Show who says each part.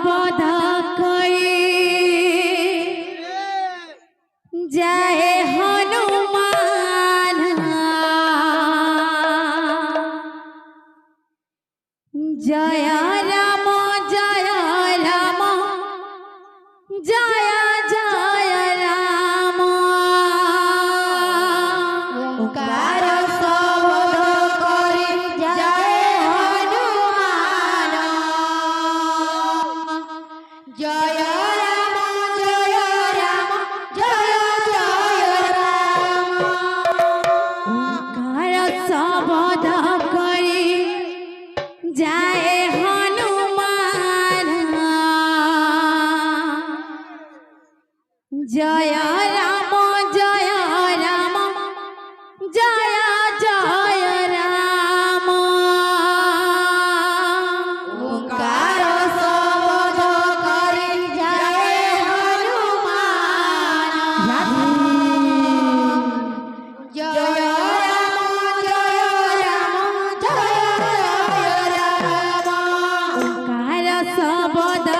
Speaker 1: शब्द करी जय हनुमान जय राम जय राम जय जय राम ओंकार शब्द करी जय हनुमान जय राम जय राम जय जय राम ओंकार शब्द करी जय हनुमान जय राम जय राम जय जय राम ओंकार शब्द करी जय हनुमान जय राम जय राम जय जय राम ओंकार शब्द